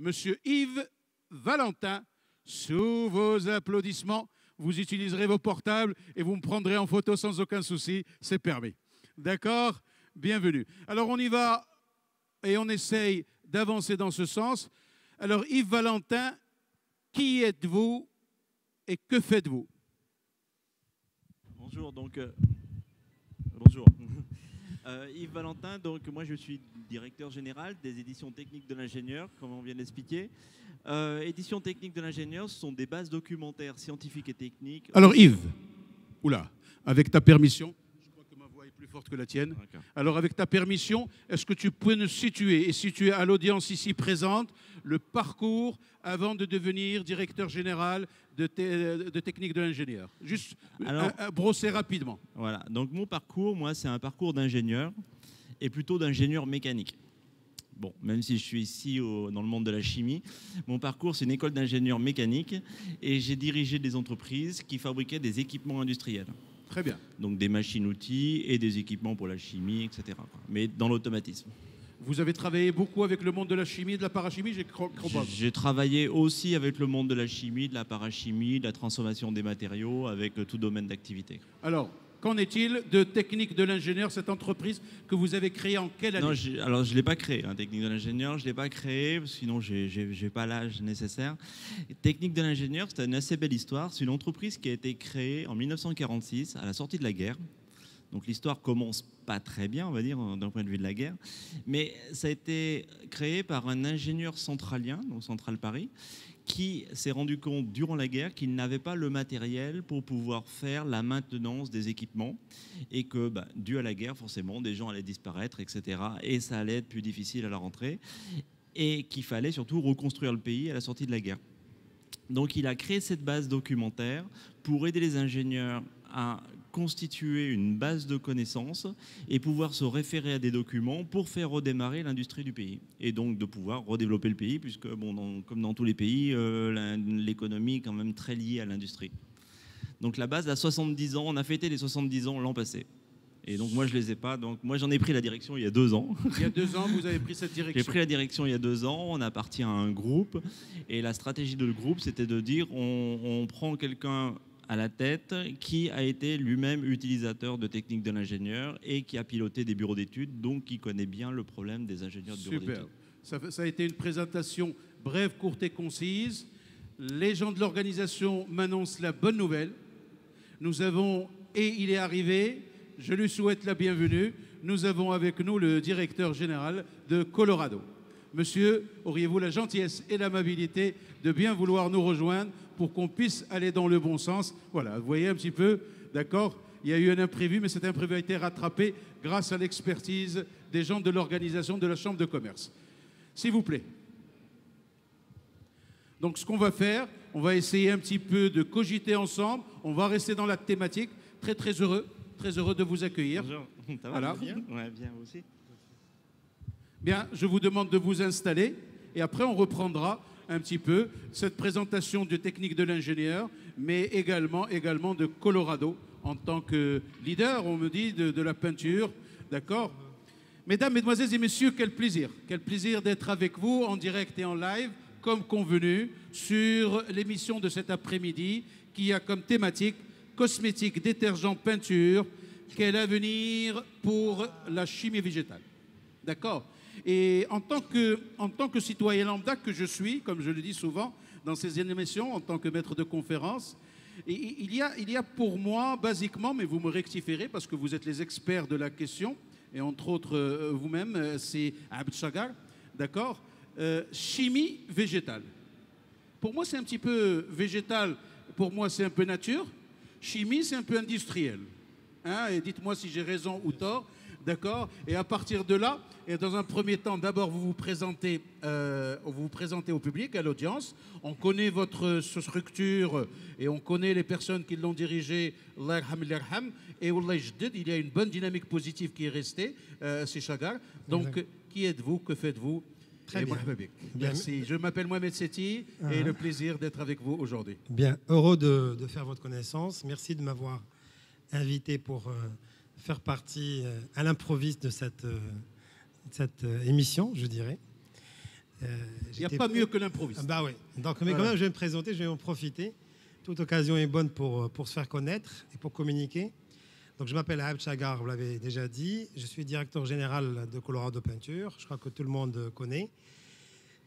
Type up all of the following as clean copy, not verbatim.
Monsieur Yves Valentin. Sous vos applaudissements, vous utiliserez vos portables et vous me prendrez en photo sans aucun souci, c'est permis. D'accord? Bienvenue. Alors on y va et on essaye d'avancer dans ce sens. Alors Yves Valentin, qui êtes-vous et que faites-vous? Bonjour, bonjour. Yves Valentin, donc moi je suis directeur général des éditions techniques de l'ingénieur, comme on vient de l'expliquer. Éditions techniques de l'ingénieur, ce sont des bases documentaires scientifiques et techniques. Alors Yves, oula, avec ta permission, je crois que ma voix est plus forte que la tienne. Okay. Alors avec ta permission, est-ce que tu peux nous situer et situer à l'audience ici présente le parcours avant de devenir directeur général de technique de l'ingénieur? Juste brosser rapidement. Voilà, donc mon parcours, moi c'est un parcours d'ingénieur et plutôt d'ingénieur mécanique. Bon, même si je suis ici dans le monde de la chimie, mon parcours, c'est une école d'ingénieur mécanique et j'ai dirigé des entreprises qui fabriquaient des équipements industriels. Très bien. Donc des machines-outils et des équipements pour la chimie, etc. Mais dans l'automatisme. Vous avez travaillé beaucoup avec le monde de la chimie et de la parachimie, j'ai travaillé aussi avec le monde de la chimie, de la parachimie, de la transformation des matériaux, avec tout domaine d'activité. Alors, qu'en est-il de Technique de l'ingénieur, cette entreprise que vous avez créée en quelle année? Non, alors je ne l'ai pas créée, hein, Technique de l'ingénieur, je ne l'ai pas créée, sinon je n'ai pas l'âge nécessaire. Technique de l'ingénieur, c'est une assez belle histoire. C'est une entreprise qui a été créée en 1946, à la sortie de la guerre. Donc l'histoire commence pas très bien, on va dire, d'un point de vue de la guerre. Mais ça a été créé par un ingénieur centralien, donc Central Paris, qui s'est rendu compte durant la guerre qu'il n'avait pas le matériel pour pouvoir faire la maintenance des équipements et que, dû à la guerre, forcément, des gens allaient disparaître, etc. Et ça allait être plus difficile à la rentrée et qu'il fallait surtout reconstruire le pays à la sortie de la guerre. Donc il a créé cette base documentaire pour aider les ingénieurs à constituer une base de connaissances et pouvoir se référer à des documents pour faire redémarrer l'industrie du pays et donc de pouvoir redévelopper le pays puisque, comme dans tous les pays, l'économie est quand même très liée à l'industrie. Donc la base a 70 ans, on a fêté les 70 ans l'an passé. Et donc moi je les ai pas, donc moi j'en ai pris la direction il y a 2 ans. Il y a 2 ans, vous avez pris cette direction? J'ai pris la direction il y a 2 ans, on appartient à un groupe et la stratégie de le groupe c'était de dire on prend quelqu'un à la tête qui a été lui-même utilisateur de techniques de l'ingénieur et qui a piloté des bureaux d'études, donc qui connaît bien le problème des ingénieurs de bureaux d'études. Super. Ça a été une présentation brève, courte et concise. Les gens de l'organisation m'annoncent la bonne nouvelle. Nous avons, et il est arrivé, je lui souhaite la bienvenue, nous avons avec nous le directeur général de Colorado. Monsieur, auriez-vous la gentillesse et l'amabilité de bien vouloir nous rejoindre pour qu'on puisse aller dans le bon sens? Voilà, vous voyez un petit peu, d'accord? Il y a eu un imprévu, mais cet imprévu a été rattrapé grâce à l'expertise des gens de l'organisation de la Chambre de commerce. S'il vous plaît. Donc ce qu'on va faire, on va essayer un petit peu de cogiter ensemble. On va rester dans la thématique. Très heureux de vous accueillir. Bonjour, ça va, voilà. Bien. Ouais, bien aussi. Bien, je vous demande de vous installer et après on reprendra un petit peu cette présentation de technique de l'ingénieur, mais également de Colorado en tant que leader, on me dit, de la peinture, d'accord? Mesdames, Mesdemoiselles et Messieurs, quel plaisir d'être avec vous en direct et en live, comme convenu, sur l'émission de cet après-midi qui a comme thématique cosmétiques, détergents, peinture, quel avenir pour la chimie végétale. D'accord? Et en tant que citoyen lambda que je suis, comme je le dis souvent dans ces émissions, en tant que maître de conférence, il y a pour moi, basiquement, mais vous me rectifierez parce que vous êtes les experts de la question, et entre autres vous-même, c'est Abd Chagar, d'accord? Chimie végétale. Pour moi, c'est un petit peu végétal, pour moi, c'est un peu nature. Chimie, c'est un peu industriel. Hein? Et dites-moi si j'ai raison ou tort. D'accord? Et à partir de là, et dans un premier temps, d'abord, vous vous présentez au public, à l'audience. On connaît votre structure et on connaît les personnes qui l'ont dirigée. Et il y a une bonne dynamique positive qui est restée, c'est Chagar. Donc, qui êtes-vous? Que faites-vous? Très bien. Merci. Je m'appelle Mohamed Sethi et le plaisir d'être avec vous aujourd'hui. Bien, heureux de faire votre connaissance. Merci de m'avoir invité pour faire partie à l'improviste de cette émission, je dirais. Il n'y a pas mieux que l'improviste. Bah oui. Donc, mais quand même, je vais me présenter, je vais en profiter. Toute occasion est bonne pour se faire connaître et pour communiquer. Donc, je m'appelle Habib Chagar, vous l'avez déjà dit. Je suis directeur général de Colorado Peinture. Je crois que tout le monde connaît.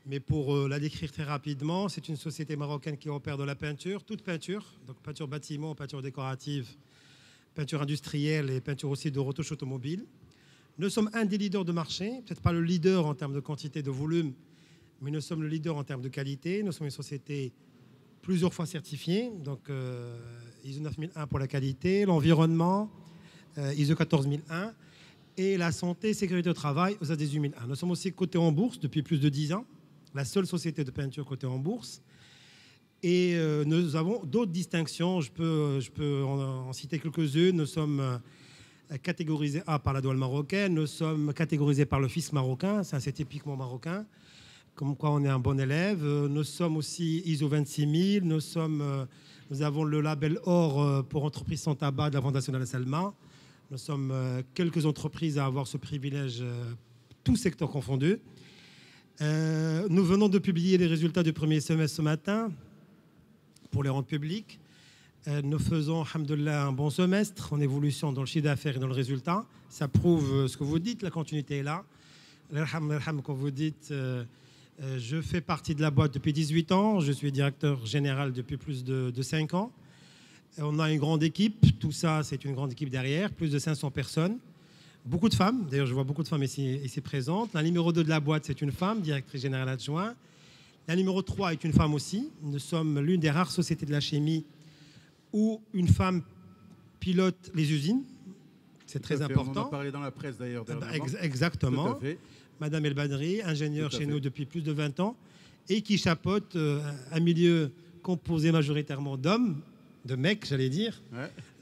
Mais pour la décrire très rapidement, c'est une société marocaine qui opère de la peinture, toute peinture, donc peinture bâtiment, peinture décorative, peinture industrielle et peinture aussi de retouche automobile. Nous sommes un des leaders de marché, peut-être pas le leader en termes de quantité, de volume, mais nous sommes le leader en termes de qualité. Nous sommes une société plusieurs fois certifiée, donc ISO 9001 pour la qualité, l'environnement, ISO 14001, et la santé et sécurité au travail aux ADES 8001. Nous sommes aussi cotés en bourse depuis plus de 10 ans, la seule société de peinture cotée en bourse. Et nous avons d'autres distinctions, je peux en citer quelques-unes. Nous sommes catégorisés A par la douane marocaine, nous sommes catégorisés par le fisc marocain, ça c'est typiquement marocain, comme quoi on est un bon élève. Nous sommes aussi ISO 26000, nous avons le label or pour entreprise sans tabac de la Fondation de la Salma. Nous sommes quelques entreprises à avoir ce privilège, tous secteurs confondus. Nous venons de publier les résultats du premier semestre ce matin pour les rendre publics. Nous faisons, alhamdoulilah, un bon semestre en évolution dans le chiffre d'affaires et dans le résultat. Ça prouve ce que vous dites, la continuité est là. Comme vous dites, je fais partie de la boîte depuis 18 ans. Je suis directeur général depuis plus de 5 ans. On a une grande équipe. Tout ça, c'est une grande équipe derrière, plus de 500 personnes. Beaucoup de femmes. D'ailleurs, je vois beaucoup de femmes ici présentes. La numéro 2 de la boîte, c'est une femme, directrice générale adjointe. La numéro 3 est une femme aussi. Nous sommes l'une des rares sociétés de la chimie où une femme pilote les usines. C'est très important. On en a parlé dans la presse d'ailleurs. Exactement. Madame El Badri, ingénieure chez nous depuis plus de 20 ans et qui chapeaute un milieu composé majoritairement d'hommes, de mecs, j'allais dire,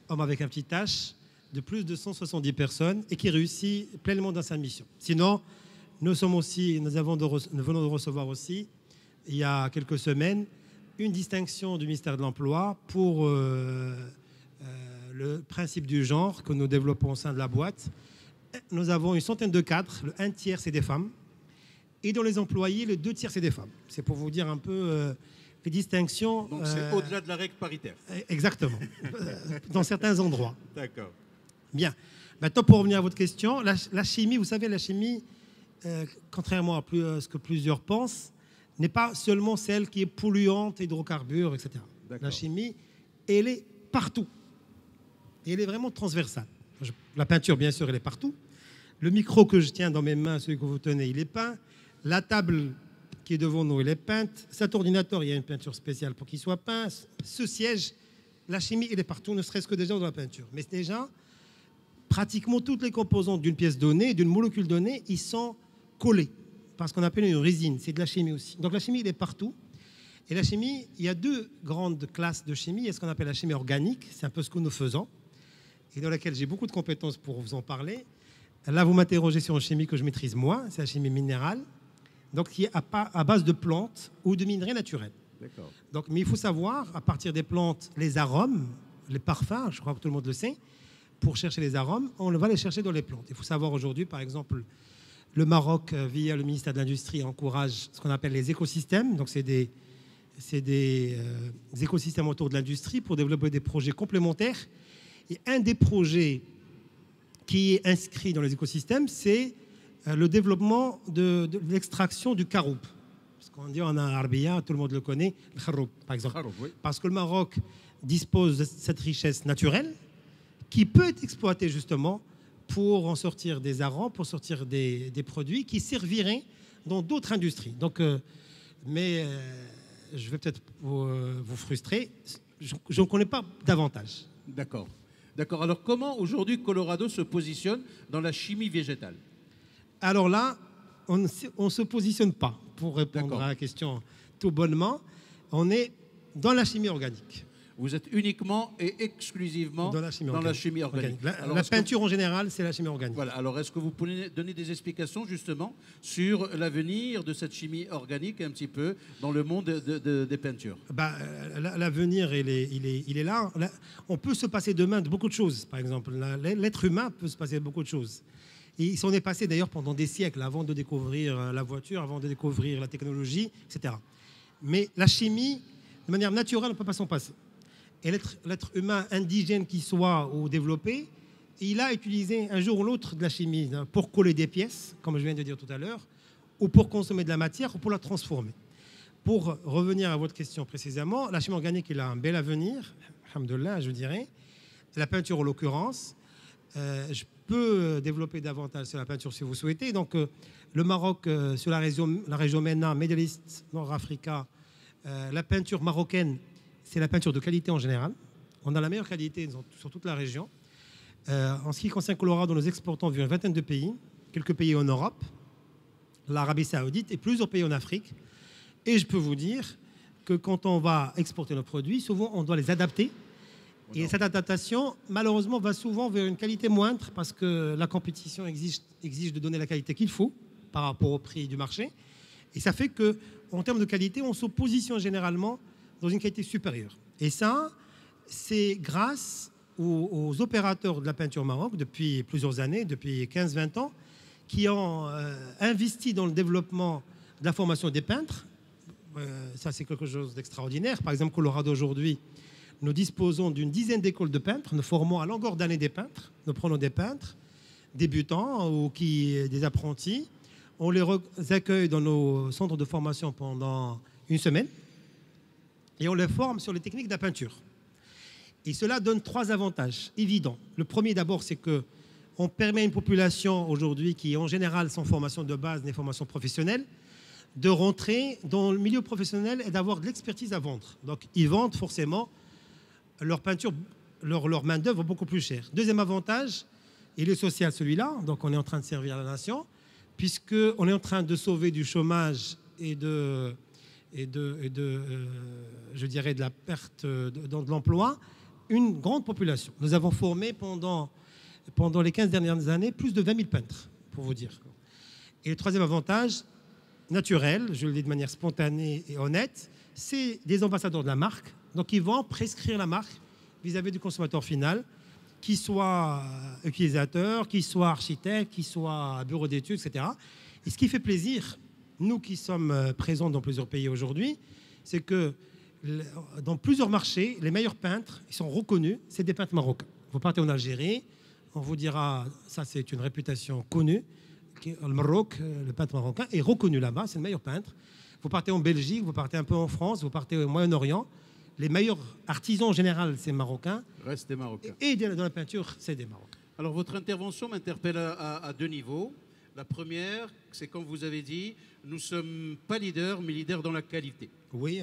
hommes avec un petit H, de plus de 170 personnes et qui réussit pleinement dans sa mission. Sinon, nous venons de recevoir aussi, il y a quelques semaines, une distinction du ministère de l'Emploi pour le principe du genre que nous développons au sein de la boîte. Nous avons une centaine de cadres, le 1/3 c'est des femmes, et dans les employés, le 2/3 c'est des femmes. C'est pour vous dire un peu les distinctions. Donc c'est au-delà de la règle paritaire. Exactement, dans certains endroits. D'accord. Bien. Maintenant, pour revenir à votre question, la chimie, vous savez, la chimie, contrairement à ce que plusieurs pensent, n'est pas seulement celle qui est polluante, hydrocarbures, etc. La chimie, elle est partout. Et elle est vraiment transversale. La peinture, bien sûr, elle est partout. Le micro que je tiens dans mes mains, celui que vous tenez, il est peint. La table qui est devant nous, elle est peinte. Cet ordinateur, il y a une peinture spéciale pour qu'il soit peint. Ce siège, la chimie, elle est partout, ne serait-ce que déjà dans la peinture. Mais déjà, pratiquement toutes les composantes d'une pièce donnée, d'une molécule donnée, ils sont collés. Parce qu'on appelle une résine, c'est de la chimie aussi. Donc la chimie, elle est partout. Et la chimie, il y a deux grandes classes de chimie. Il y a ce qu'on appelle la chimie organique, c'est un peu ce que nous faisons, et dans laquelle j'ai beaucoup de compétences pour vous en parler. Là, vous m'interrogez sur une chimie que je maîtrise moins, c'est la chimie minérale, donc qui est à base de plantes ou de minerais naturels. Donc, mais il faut savoir, à partir des plantes, les arômes, les parfums, je crois que tout le monde le sait, pour chercher les arômes, on va les chercher dans les plantes. Il faut savoir aujourd'hui, par exemple, le Maroc, via le ministère de l'Industrie, encourage ce qu'on appelle les écosystèmes. Donc, c'est des écosystèmes autour de l'industrie pour développer des projets complémentaires. Et un des projets qui est inscrit dans les écosystèmes, c'est le développement de l'extraction du caroub. Parce qu'on dit en arabia, tout le monde le connaît, le kharoub, par exemple. Kharoub, oui. Parce que le Maroc dispose de cette richesse naturelle qui peut être exploitée justement pour en sortir des arômes, pour sortir des produits qui serviraient dans d'autres industries. Donc, mais je vais peut-être vous frustrer, je ne connais pas davantage. D'accord. D'accord. Alors, comment aujourd'hui Colorado se positionne dans la chimie végétale? Alors là, on ne se positionne pas, pour répondre à la question tout bonnement. On est dans la chimie organique. Vous êtes uniquement et exclusivement dans la chimie organique. La peinture en général, c'est la chimie organique. Voilà. Alors, est-ce que vous pouvez donner des explications justement sur l'avenir de cette chimie organique un petit peu dans le monde des peintures? L'avenir, il est là. On peut se passer demain de beaucoup de choses. Par exemple, l'être humain peut se passer de beaucoup de choses. Et il s'en est passé d'ailleurs pendant des siècles, avant de découvrir la voiture, avant de découvrir la technologie, etc. Mais la chimie, de manière naturelle, on ne peut pas s'en passer. Et l'être humain indigène qui soit ou développé, il a utilisé un jour ou l'autre de la chimie pour coller des pièces, comme je viens de dire tout à l'heure, ou pour consommer de la matière, ou pour la transformer. Pour revenir à votre question précisément, la chimie organique, il a un bel avenir, alhamdoulilah, je dirais. La peinture, en l'occurrence, je peux développer davantage sur la peinture si vous souhaitez. Donc, le Maroc, sur la région MENA, Middle East, Nord-Africa, la peinture marocaine, c'est la peinture de qualité en général. On a la meilleure qualité sur toute la région. En ce qui concerne Colorado, nous exportons vers une vingtaine de pays, quelques pays en Europe, l'Arabie Saoudite et plusieurs pays en Afrique. Et je peux vous dire que quand on va exporter nos produits, souvent on doit les adapter. Et cette adaptation, malheureusement, va souvent vers une qualité moindre parce que la compétition exige de donner la qualité qu'il faut par rapport au prix du marché. Et ça fait qu'en termes de qualité, on se positionne généralement dans une qualité supérieure. Et ça, c'est grâce aux opérateurs de la peinture Maroc depuis plusieurs années, depuis 15-20 ans, qui ont investi dans le développement de la formation des peintres. Ça, c'est quelque chose d'extraordinaire. Par exemple, Colorado, aujourd'hui, nous disposons d'une dizaine d'écoles de peintres. Nous formons à longueur d'année des peintres. Nous prenons des peintres débutants ou des apprentis. On les accueille dans nos centres de formation pendant une semaine et on les forme sur les techniques de la peinture. Et cela donne 3 avantages évidents. Le premier, d'abord, c'est qu'on permet à une population aujourd'hui qui, en général, sans formation de base, ni formation professionnelle, de rentrer dans le milieu professionnel et d'avoir de l'expertise à vendre. Donc, ils vendent forcément leur peinture, leur main-d'œuvre beaucoup plus chère. Deuxième avantage, il est social celui-là, donc on est en train de servir la nation, puisqu'on est en train de sauver du chômage et je dirais de la perte de l'emploi une grande population. Nous avons formé pendant les 15 dernières années plus de 20 000 peintres, pour vous dire. Et le troisième avantage, naturel, je le dis de manière spontanée et honnête, c'est des ambassadeurs de la marque. Donc, ils vont prescrire la marque vis-à-vis du consommateur final, qu'il soit utilisateur, qu'il soit architecte, qu'il soit bureau d'études, etc. Et ce qui fait plaisir, nous qui sommes présents dans plusieurs pays aujourd'hui, c'est que dans plusieurs marchés, les meilleurs peintres, ils sont reconnus, c'est des peintres marocains. Vous partez en Algérie, on vous dira, ça c'est une réputation connue, le Maroc, le peintre marocain est reconnu là-bas, c'est le meilleur peintre. Vous partez en Belgique, vous partez un peu en France, vous partez au Moyen-Orient, les meilleurs artisans en général, c'est marocains. Restent des Marocains. Et dans la peinture, c'est des Marocains. Alors, votre intervention m'interpelle à 2 niveaux. La première, c'est quand vous avez dit « nous ne sommes pas leaders, mais leaders dans la qualité ». Oui,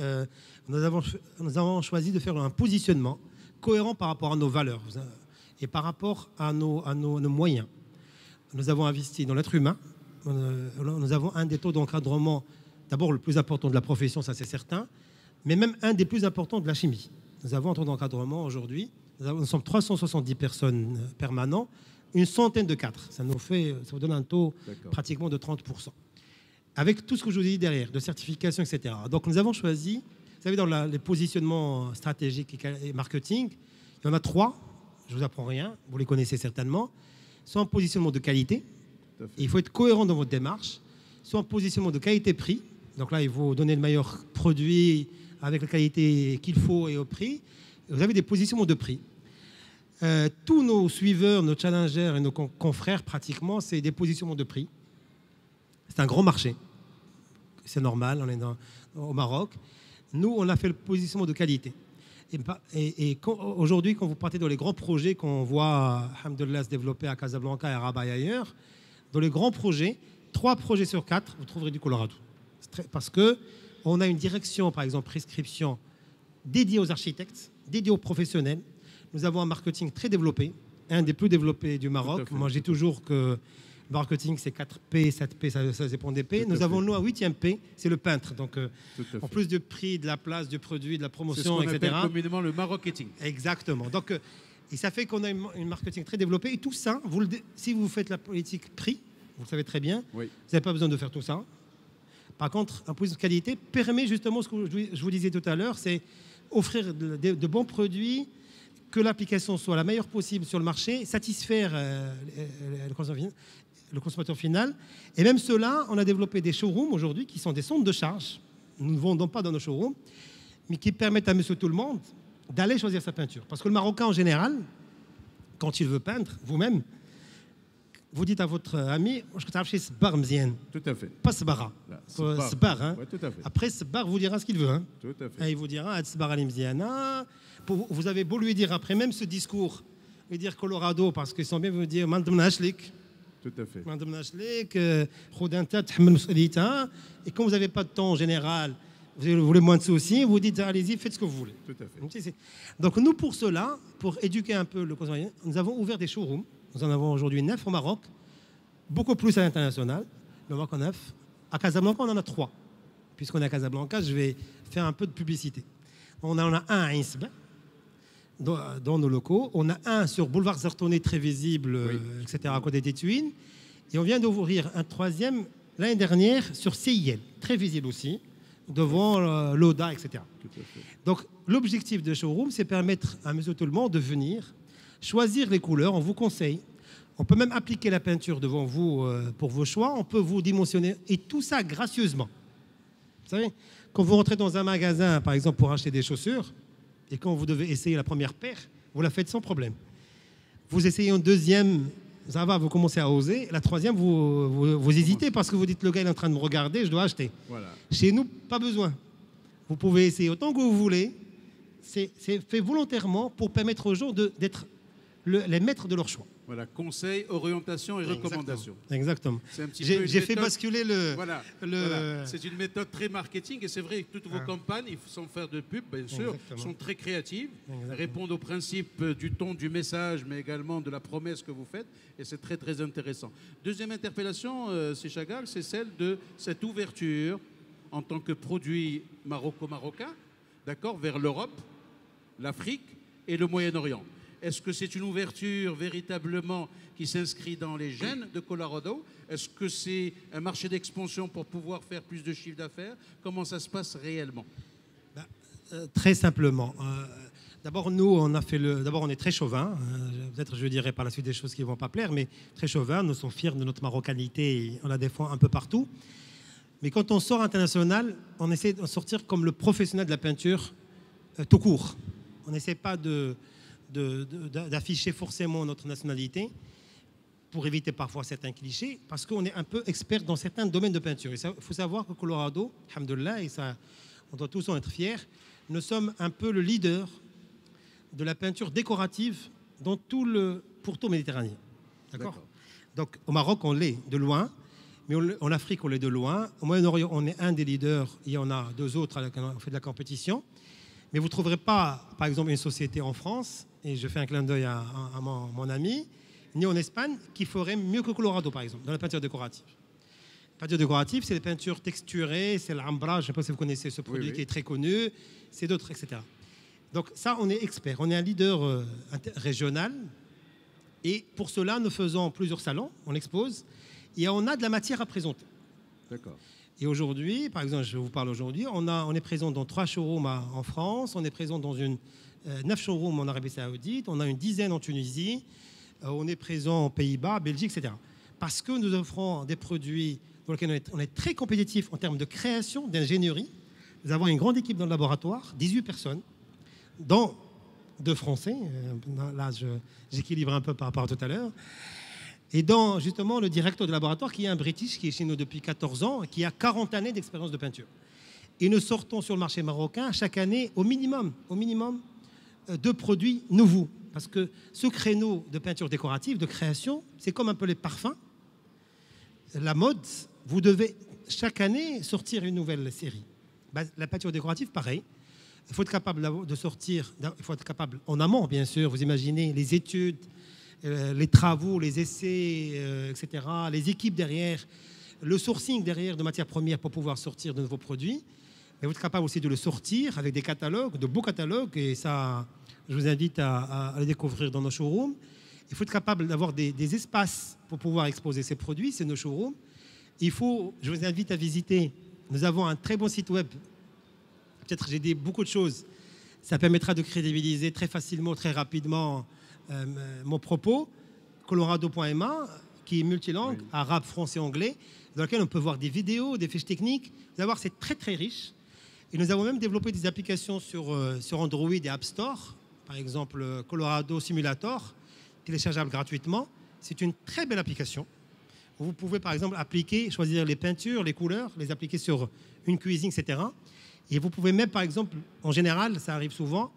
nous avons choisi de faire un positionnement cohérent par rapport à nos valeurs et par rapport à nos moyens. Nous avons investi dans l'être humain. Nous avons un des taux d'encadrement, d'abord le plus important de la profession, ça c'est certain, mais même un des plus importants de la chimie. Nous avons un taux d'encadrement aujourd'hui. Nous sommes 370 personnes permanentes, une centaine de cadres. Ça vous donne un taux pratiquement de 30%. Avec tout ce que je vous ai dit derrière, de certification, etc. Donc nous avons choisi, vous savez, dans les positionnements stratégiques et marketing, il y en a 3, je ne vous apprends rien, vous les connaissez certainement, soit un positionnement de qualité, il faut être cohérent dans votre démarche, soit un positionnement de qualité-prix, donc là il faut donner le meilleur produit avec la qualité qu'il faut et au prix. Vous avez des positionnements de prix. Tous nos suiveurs, nos challengers et nos confrères, pratiquement, c'est des positionnements de prix. C'est un grand marché. C'est normal, on est au Maroc. Nous, on a fait le positionnement de qualité. Et aujourd'hui, quand vous partez dans les grands projets qu'on voit, alhamdoulilah, se développer à Casablanca, à Rabat et ailleurs, dans les grands projets, 3 projets sur 4, vous trouverez du Colorado. Parce qu'on a une direction, par exemple, prescription, dédiée aux architectes, dédiée aux professionnels. Nous avons un marketing très développé, un des plus développés du Maroc. Moi, je dis toujours que le marketing, c'est 4P, 7P, ça dépend des P. Nous avons, nous, un 8e P, c'est le peintre. Donc, en plus du prix, de la place, du produit, de la promotion, etc. C'est ce qu'on appelle communément le marketing. Exactement. Donc, et ça fait qu'on a une marketing très développée. Et tout ça, si vous faites la politique prix, vous le savez très bien, vous n'avez pas besoin de faire tout ça. Par contre, un position de qualité permet justement ce que je vous disais tout à l'heure, c'est offrir de bons produits, que l'application soit la meilleure possible sur le marché, satisfaire le consommateur, le consommateur final. Et même ceux-là, on a développé des showrooms aujourd'hui qui sont des centres de charge. Nous ne vendons pas dans nos showrooms, mais qui permettent à monsieur tout le monde d'aller choisir sa peinture. Parce que le Marocain, en général, quand il veut peindre, vous-même, vous dites à votre ami, je vais t'acheter ce bar mzien. Tout à fait. Pas ce bar. Ce bar. Hein. Ouais, tout à fait. Après, ce bar vous dira ce qu'il veut. Hein. Tout à fait. Et il vous dira, ce bar mziana. Vous avez beau lui dire, après même ce discours, lui dire Colorado, parce qu'ils sont bien, vous dire, mandemnashlik. Tout à fait. Mandemnashlik, khoudanta, thamel musalita. Et quand vous n'avez pas de temps en général, vous voulez moins de soucis, vous dites, allez-y, faites ce que vous voulez. Tout à fait. Donc nous, pour cela, pour éduquer un peu le consommateur, nous avons ouvert des showrooms. Nous en avons aujourd'hui 9 au Maroc, beaucoup plus à l'international. Le Maroc en 9. À Casablanca, on en a 3. Puisqu'on est à Casablanca, je vais faire un peu de publicité. On en a un à Insb, dans nos locaux. On a un sur Boulevard Zartoné, très visible, Oui. etc., à côté des Tuines. Et on vient d'ouvrir un 3e l'année dernière sur CIL, très visible aussi, devant l'Oda, etc. Tout à fait. Donc l'objectif de showroom, c'est permettre à monsieur tout le monde de venir choisir les couleurs, on vous conseille. On peut même appliquer la peinture devant vous pour vos choix. On peut vous dimensionner. Et tout ça gracieusement. Vous savez, quand vous rentrez dans un magasin, par exemple, pour acheter des chaussures, et quand vous devez essayer la première paire, vous la faites sans problème. Vous essayez une deuxième, ça va, vous commencez à oser. La troisième, vous hésitez parce que vous dites, le gars il est en train de me regarder, je dois acheter. Voilà. Chez nous, pas besoin. Vous pouvez essayer autant que vous voulez. C'est fait volontairement pour permettre aux gens d'être les maîtres de leur choix. Voilà, conseils, orientation et recommandations. Exactement. C'est un petit peu J'ai une fait méthode- basculer le... Voilà, voilà. C'est une méthode très marketing et c'est vrai que toutes vos campagnes, sans faire de pub, bien sûr, Exactement. sont très créatives, Exactement. répondent au principe du ton, du message, mais également de la promesse que vous faites et c'est très très intéressant. Deuxième interpellation, c'est Chagall, c'est celle de cette ouverture en tant que produit maroco-marocain, d'accord, vers l'Europe, l'Afrique et le Moyen-Orient. Est-ce que c'est une ouverture véritablement qui s'inscrit dans les gènes de Colorado? Est-ce que c'est un marché d'expansion pour pouvoir faire plus de chiffre d'affaires? Comment ça se passe réellement? Très simplement. D'abord, nous, D'abord, on est très chauvin. Peut-être je dirai par la suite des choses qui ne vont pas plaire, mais très chauvin. Nous sommes fiers de notre marocanité et on la défend un peu partout. Mais quand on sort international, on essaie de sortir comme le professionnel de la peinture tout court. On n'essaie pas d'afficher forcément notre nationalité pour éviter parfois certains clichés, parce qu'on est un peu expert dans certains domaines de peinture. Il faut savoir que Colorado, alhamdoulilah, et ça, on doit tous en être fiers, nous sommes un peu le leader de la peinture décorative dans tout le pourtour méditerranéen. D'accord. Donc au Maroc, on l'est de loin, mais en Afrique, on l'est de loin. Au Moyen-Orient, on est un des leaders, il y en a 2 autres qui ont fait de la compétition. Mais vous ne trouverez pas, par exemple, une société en France, et je fais un clin d'œil à mon ami, ni en Espagne, qui ferait mieux que Colorado, par exemple, dans la peinture décorative. La peinture décorative, c'est les peintures texturées, c'est l'ambra, je ne sais pas si vous connaissez ce produit qui est très connu, c'est d'autres, etc. Donc ça, on est expert, on est un leader régional, et pour cela, nous faisons plusieurs salons, on expose, et on a de la matière à présenter. D'accord. Et aujourd'hui, par exemple, je vous parle aujourd'hui, on est présent dans 3 showrooms en France, on est présent dans 9 showrooms en Arabie Saoudite, on a une dizaine en Tunisie, on est présent aux Pays-Bas, Belgique, etc. Parce que nous offrons des produits dans lesquels on est très compétitif en termes de création, d'ingénierie. Nous avons une grande équipe dans le laboratoire, 18 personnes, dont 2 Français. Là, j'équilibre un peu par rapport à tout à l'heure. Et dans, justement, le directeur de laboratoire, qui est un British, qui est chez nous depuis 14 ans, qui a 40 années d'expérience de peinture. Et nous sortons sur le marché marocain chaque année au minimum 2 produits nouveaux. Parce que ce créneau de peinture décorative, de création, c'est comme un peu les parfums. La mode, vous devez chaque année sortir une nouvelle série. La peinture décorative, pareil. Il faut être capable de sortir, il faut être capable en amont, bien sûr. Vous imaginez les études, les travaux, les essais, etc., les équipes derrière, le sourcing derrière de matières premières pour pouvoir sortir de nouveaux produits. Mais vous êtes capable aussi de le sortir avec des catalogues, de beaux catalogues, et ça, je vous invite à les découvrir dans nos showrooms. Il faut être capable d'avoir des espaces pour pouvoir exposer ces produits, c'est nos showrooms. Je vous invite à visiter, nous avons un très bon site web. Peut-être j'ai dit beaucoup de choses. Ça permettra de crédibiliser très facilement, très rapidement mon propos. Colorado.ma, qui est multilangue, arabe, français, anglais, dans lequel on peut voir des vidéos, des fiches techniques. Vous allez voir, c'est très très riche. Et nous avons même développé des applications sur Android et App Store, par exemple Colorado Simulator, téléchargeable gratuitement. C'est une très belle application. Vous pouvez par exemple choisir les peintures, les couleurs, les appliquer sur une cuisine, etc. Et vous pouvez même par exemple, en général, ça arrive souvent,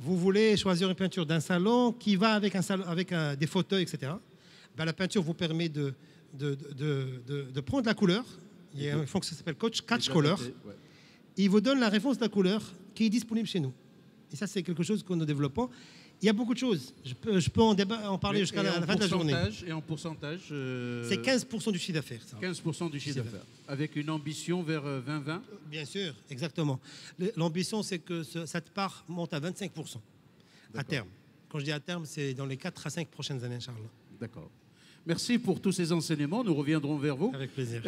vous voulez choisir une peinture d'un salon qui va avec, des fauteuils, etc. Ben, la peinture vous permet de prendre la couleur. Il y a une fonction qui s'appelle Catch Color. Il vous donne la réponse de la couleur qui est disponible chez nous. Et ça, c'est quelque chose que nous développons. Il y a beaucoup de choses. Je peux en parler jusqu'à la fin de la journée. Et en pourcentage C'est 15% du chiffre d'affaires. 15% du chiffre d'affaires. Avec une ambition vers 2020. Bien sûr, exactement. L'ambition, c'est que cette part monte à 25% à terme. Quand je dis à terme, c'est dans les 4 à 5 prochaines années, Charles. D'accord. Merci pour tous ces enseignements. Nous reviendrons vers vous. Avec plaisir.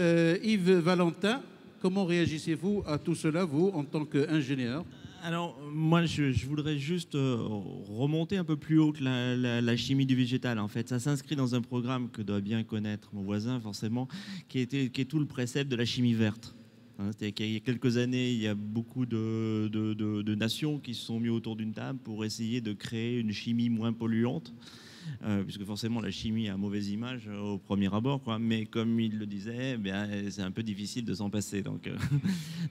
Yves Valentin, comment réagissez-vous à tout cela, vous, en tant qu'ingénieur ? Alors, moi, je voudrais juste remonter un peu plus haut que la chimie du végétal. En fait, ça s'inscrit dans un programme que doit bien connaître mon voisin, forcément, qui est tout le précepte de la chimie verte. C'est-à-dire qu'il y a quelques années, il y a beaucoup de nations qui se sont mis autour d'une table pour essayer de créer une chimie moins polluante. Puisque forcément la chimie a mauvaise image au premier abord, quoi. Mais comme il le disait, c'est un peu difficile de s'en passer. Donc,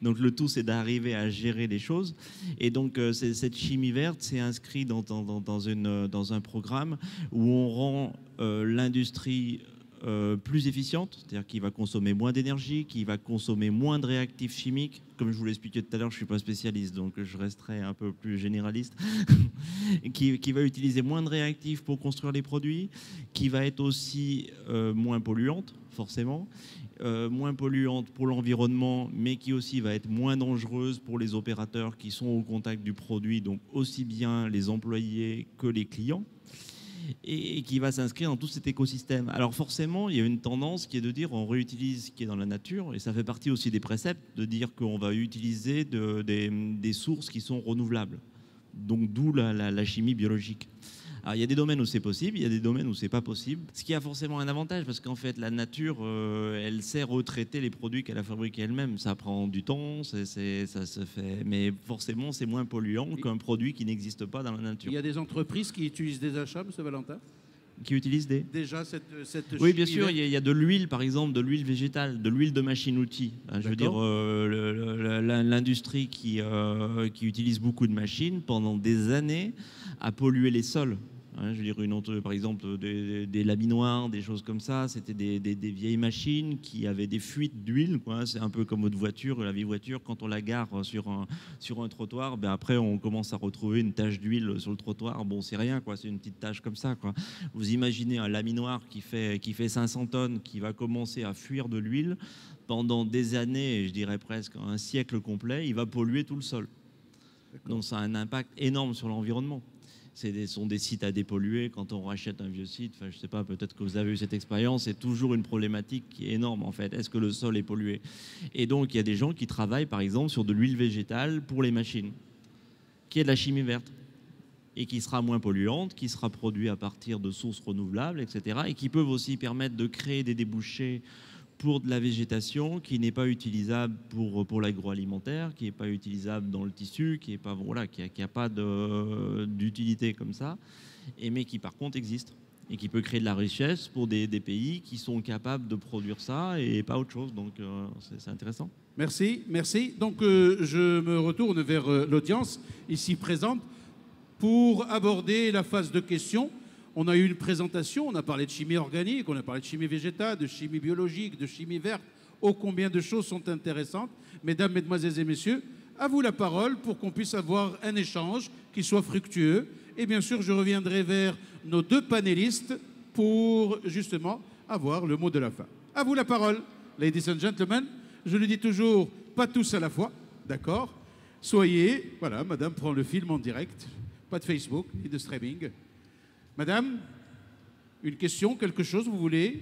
donc le tout, c'est d'arriver à gérer les choses. Et donc cette chimie verte s'est inscrite dans un programme où on rend l'industrie plus efficiente, c'est-à-dire qu'il va consommer moins d'énergie, qu'il va consommer moins de réactifs chimiques. Comme je vous l'expliquais tout à l'heure, je ne suis pas spécialiste, donc je resterai un peu plus généraliste. qui va utiliser moins de réactifs pour construire les produits, qui va être aussi moins polluante, forcément, moins polluante pour l'environnement, mais qui aussi va être moins dangereuse pour les opérateurs qui sont au contact du produit, donc aussi bien les employés que les clients. Et qui va s'inscrire dans tout cet écosystème. Alors forcément, il y a une tendance qui est de dire on réutilise ce qui est dans la nature, et ça fait partie aussi des préceptes de dire qu'on va utiliser des sources qui sont renouvelables. Donc d'où la chimie biologique. Alors, il y a des domaines où c'est possible, il y a des domaines où c'est pas possible. Ce qui a forcément un avantage, parce qu'en fait, la nature, elle sait retraiter les produits qu'elle a fabriqués elle-même. Ça prend du temps, ça se fait, mais forcément, c'est moins polluant qu'un produit qui n'existe pas dans la nature. Il y a des entreprises qui utilisent des achats, M. Valentin, qui utilisent déjà cette oui, bien chimie sûr, verte. il y a de l'huile, par exemple, de l'huile végétale, de l'huile de machine-outil. Je veux dire, l'industrie qui utilise beaucoup de machines, pendant des années, a pollué les sols. Je veux dire, par exemple, des laminoirs, des choses comme ça, c'était des vieilles machines qui avaient des fuites d'huile. C'est un peu comme votre voiture, la vieille voiture, quand on la gare sur un trottoir, après on commence à retrouver une tache d'huile sur le trottoir. Bon, c'est rien, c'est une petite tache comme ça, quoi. Vous imaginez un laminoir qui fait 500 tonnes, qui va commencer à fuir de l'huile pendant des années, je dirais presque un siècle complet, il va polluer tout le sol. Donc ça a un impact énorme sur l'environnement. Ce sont des sites à dépolluer. Quand on rachète un vieux site, je ne sais pas, peut-être que vous avez eu cette expérience, c'est toujours une problématique qui est énorme en fait. Est-ce que le sol est pollué? Et donc il y a des gens qui travaillent par exemple sur de l'huile végétale pour les machines, qui est de la chimie verte, et qui sera moins polluante, qui sera produite à partir de sources renouvelables, etc. Et qui peuvent aussi permettre de créer des débouchés pour de la végétation qui n'est pas utilisable pour l'agroalimentaire, qui n'est pas utilisable dans le tissu, qui a pas d'utilité comme ça, mais qui par contre existe et qui peut créer de la richesse pour des pays qui sont capables de produire ça et pas autre chose. Donc c'est intéressant. Merci. Donc je me retourne vers l'audience ici présente pour aborder la phase de questions. On a eu une présentation, on a parlé de chimie organique, on a parlé de chimie végétale, de chimie biologique, de chimie verte. Oh, combien de choses sont intéressantes. Mesdames, Mesdemoiselles et Messieurs, à vous la parole pour qu'on puisse avoir un échange qui soit fructueux. Et bien sûr, je reviendrai vers nos deux panélistes pour justement avoir le mot de la fin. À vous la parole, ladies and gentlemen. Je le dis toujours, pas tous à la fois, d'accord? Soyez, voilà, madame prend le film en direct, pas de Facebook ni de streaming. Madame, une question, quelque chose, vous voulez?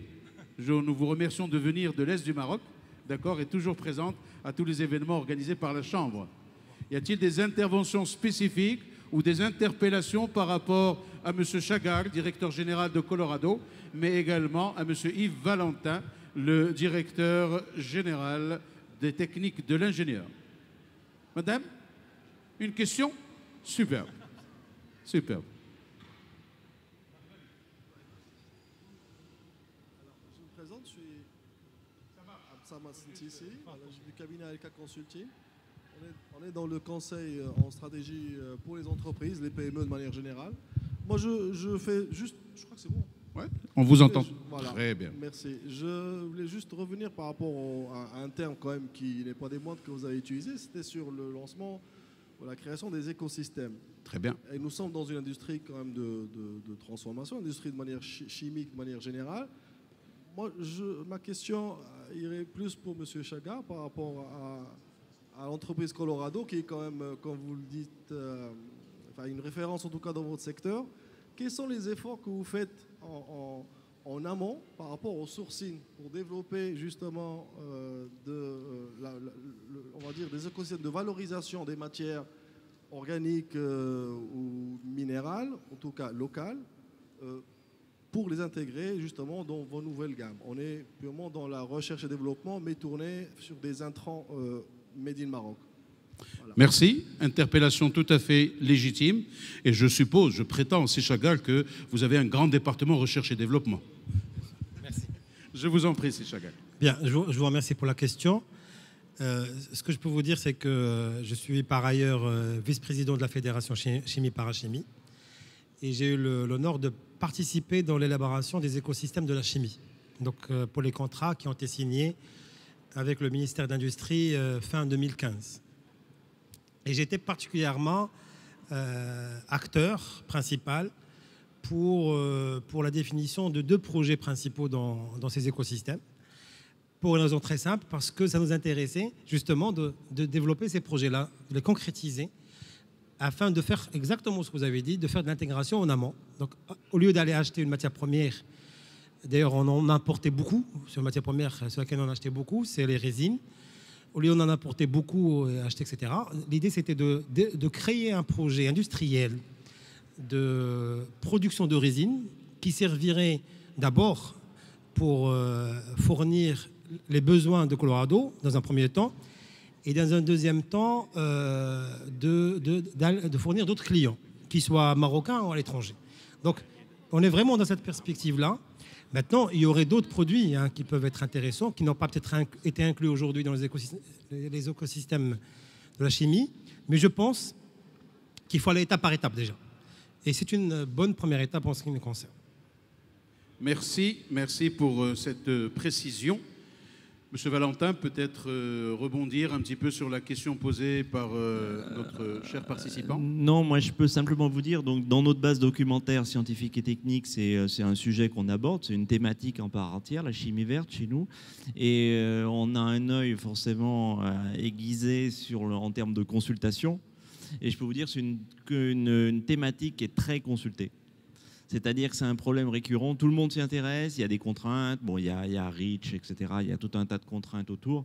Nous vous remercions de venir de l'Est du Maroc, d'accord, et toujours présente à tous les événements organisés par la Chambre. Y a-t-il des interventions spécifiques ou des interpellations par rapport à M. Chagall, directeur général de Colorado, mais également à M. Yves Valentin, le directeur général des techniques de l'ingénieur. Madame, une question? Superbe. Superbe. Je me présente, je suis Absama Sintisi, du cabinet Alka Consulting. On est dans le conseil en stratégie pour les entreprises, les PME de manière générale. Moi, je fais juste... Je crois que c'est bon. Ouais, on vous entend. Voilà. Très bien. Merci. Je voulais juste revenir par rapport à un terme quand même qui n'est pas des moindres que vous avez utilisé. C'était sur le lancement, la création des écosystèmes. Très bien. Et nous sommes dans une industrie quand même de transformation, industrie de manière chimique, de manière générale. Moi, ma question irait plus pour M. Chaga par rapport à l'entreprise Colorado, qui est quand même, comme vous le dites, une référence en tout cas dans votre secteur. Quels sont les efforts que vous faites en amont par rapport au sourcing pour développer justement on va dire des écosystèmes de valorisation des matières organiques ou minérales, en tout cas locales, pour les intégrer justement dans vos nouvelles gammes? On est purement dans la recherche et développement, mais tourné sur des intrants made in Maroc. Voilà. Merci. Interpellation tout à fait légitime. Et je suppose, je prétends, C. Chagall, que vous avez un grand département recherche et développement. Merci. Je vous en prie, C. Chagall. Bien, je vous remercie pour la question. Ce que je peux vous dire, c'est que je suis par ailleurs vice-président de la Fédération Chimie-Parachimie. Et j'ai eu l'honneur de participer dans l'élaboration des écosystèmes de la chimie. Donc, pour les contrats qui ont été signés avec le ministère de l'Industrie fin 2015. Et j'étais particulièrement acteur principal pour la définition de 2 projets principaux dans ces écosystèmes. Pour une raison très simple, parce que ça nous intéressait justement de développer ces projets-là, de les concrétiser, afin de faire exactement ce que vous avez dit, de faire de l'intégration en amont. Donc, au lieu d'aller acheter une matière première, d'ailleurs, on en importait beaucoup, sur la matière première sur laquelle on achetait beaucoup, c'est les résines. Au lieu d'en apporter beaucoup et acheter, etc., l'idée, c'était de créer un projet industriel de production de résine qui servirait d'abord pour fournir les besoins de Colorado, dans un premier temps, et dans un deuxième temps, de fournir d'autres clients, qu'ils soient marocains ou à l'étranger. Donc, on est vraiment dans cette perspective-là. Maintenant, il y aurait d'autres produits qui peuvent être intéressants, qui n'ont pas peut-être été inclus aujourd'hui dans les écosystèmes de la chimie, mais je pense qu'il faut aller étape par étape déjà. Et c'est une bonne première étape en ce qui me concerne. Merci pour cette précision. Monsieur Valentin, peut-être rebondir un petit peu sur la question posée par notre cher participant. Non, moi je peux simplement vous dire, donc, dans notre base documentaire scientifique et technique, c'est un sujet qu'on aborde, c'est une thématique en part entière, la chimie verte chez nous. Et on a un œil forcément aiguisé en termes de consultation. Et je peux vous dire que c'est une thématique qui est très consultée. C'est-à-dire que c'est un problème récurrent, tout le monde s'y intéresse, il y a des contraintes, bon, il y a REACH, etc., il y a tout un tas de contraintes autour,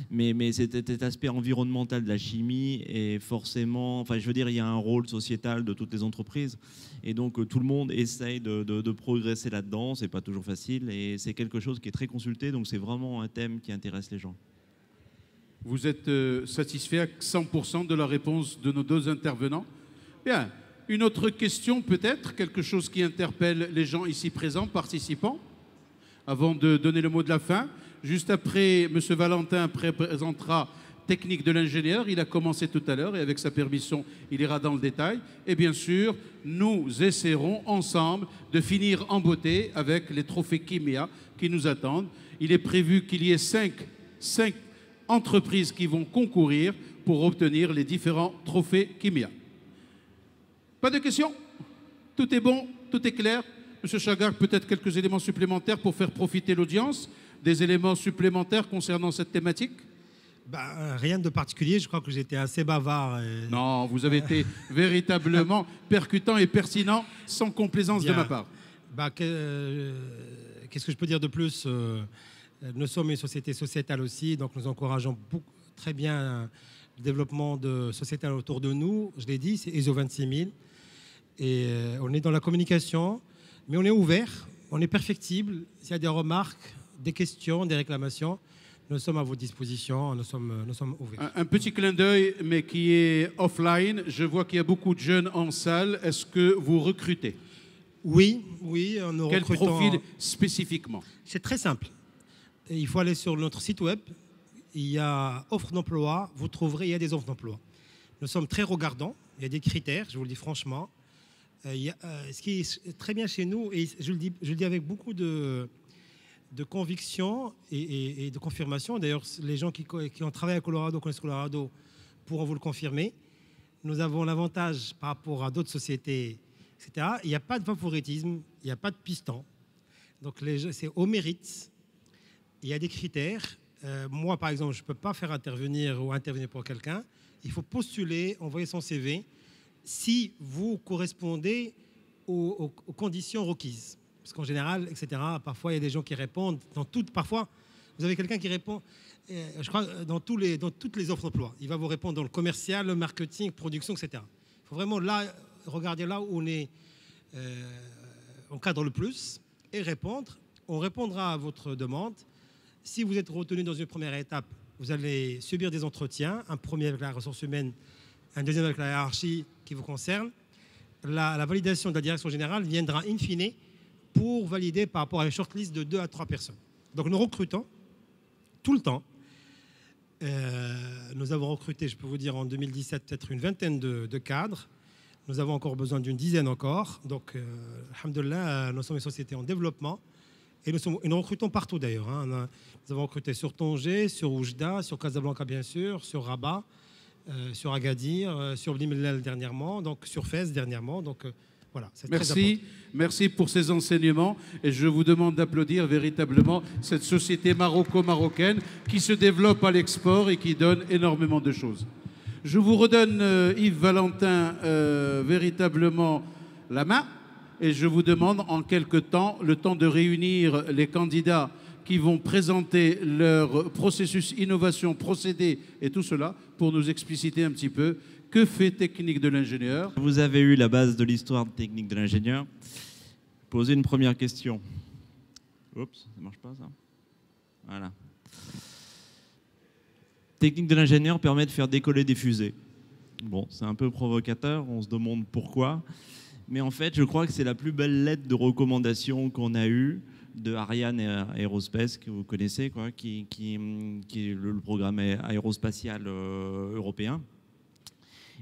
mais cet aspect environnemental de la chimie est forcément, enfin je veux dire, il y a un rôle sociétal de toutes les entreprises, et donc tout le monde essaye de progresser là-dedans, c'est pas toujours facile, et c'est quelque chose qui est très consulté, donc c'est vraiment un thème qui intéresse les gens. Vous êtes satisfait à 100% de la réponse de nos 2 intervenants? Bien. Une autre question peut-être, quelque chose qui interpelle les gens ici présents, participants, avant de donner le mot de la fin. Juste après, M. Valentin présentera technique de l'ingénieur. Il a commencé tout à l'heure et avec sa permission, il ira dans le détail. Et bien sûr, nous essaierons ensemble de finir en beauté avec les trophées Kimia qui nous attendent. Il est prévu qu'il y ait 5 entreprises qui vont concourir pour obtenir les différents trophées Kimia. Pas de questions? Tout est bon? Tout est clair? Monsieur Chagall, peut-être quelques éléments supplémentaires pour faire profiter l'audience? Des éléments supplémentaires concernant cette thématique? Rien de particulier, je crois que j'étais assez bavard. Non, vous avez été véritablement percutant et pertinent, sans complaisance de ma part. Qu'est-ce que je peux dire de plus? Nous sommes une société sociétale aussi, donc nous encourageons très bien le développement de sociétal autour de nous. Je l'ai dit, c'est ISO 26000. Et on est dans la communication, mais on est ouvert, on est perfectible. S'il y a des remarques, des questions, des réclamations, nous sommes à votre disposition, nous sommes ouverts. Un petit clin d'œil, mais qui est offline. Je vois qu'il y a beaucoup de jeunes en salle. Est-ce que vous recrutez? Oui, nous Quel recrutons. profil spécifiquement? C'est très simple. Il faut aller sur notre site web. Il y a offre d'emploi. Vous trouverez, il y a des offres d'emploi. Nous sommes très regardants. Il y a des critères, je vous le dis franchement. Ce qui est très bien chez nous, et je le dis avec beaucoup de conviction et de confirmation. D'ailleurs, les gens qui ont travaillé à Colorado, connaissent Colorado, pourront vous le confirmer. Nous avons l'avantage par rapport à d'autres sociétés, etc. Il n'y a pas de favoritisme, il n'y a pas de piston. Donc, c'est au mérite. Il y a des critères. Moi, par exemple, je ne peux pas faire intervenir pour quelqu'un. Il faut postuler, envoyer son CV, si vous correspondez aux conditions requises. Parce qu'en général, etc., parfois, il y a des gens qui répondent. Parfois, vous avez quelqu'un qui répond, je crois, dans toutes les offres d'emploi. Il va vous répondre dans le commercial, le marketing, production, etc. Il faut vraiment regarder là où on cadre le plus et répondre. On répondra à votre demande. Si vous êtes retenu dans une première étape, vous allez subir des entretiens. Un premier avec la ressource humaine, un deuxième avec la hiérarchie qui vous concerne. La validation de la direction générale viendra in fine pour valider par rapport à une shortlist de 2 à 3 personnes. Donc nous recrutons tout le temps. Nous avons recruté, je peux vous dire, en 2017, peut-être une vingtaine de cadres. Nous avons encore besoin d'une dizaine encore. Donc, alhamdoulilah, nous sommes une société en développement. Et nous recrutons partout d'ailleurs. Hein. Nous avons recruté sur Tanger, sur Oujda, sur Casablanca bien sûr, sur Rabat, sur Agadir, sur Bni Mellal dernièrement, donc sur Fès dernièrement. Donc voilà, c'est très important. Merci pour ces enseignements. Et je vous demande d'applaudir véritablement cette société maroco-marocaine qui se développe à l'export et qui donne énormément de choses. Je vous redonne, Yves Valentin, véritablement la main. Et je vous demande en quelque temps, le temps de réunir les candidats qui vont présenter leur processus, innovation, procédé et tout cela pour nous expliciter un petit peu que fait Technique de l'ingénieur. Vous avez eu la base de l'histoire de Technique de l'ingénieur. Posez une première question. Oups, ça ne marche pas ça. Voilà. Technique de l'ingénieur permet de faire décoller des fusées. Bon, c'est un peu provocateur, on se demande pourquoi. Mais en fait, je crois que c'est la plus belle lettre de recommandation qu'on a eue de Ariane Aerospace, que vous connaissez, quoi, qui est le programme aérospatial européen.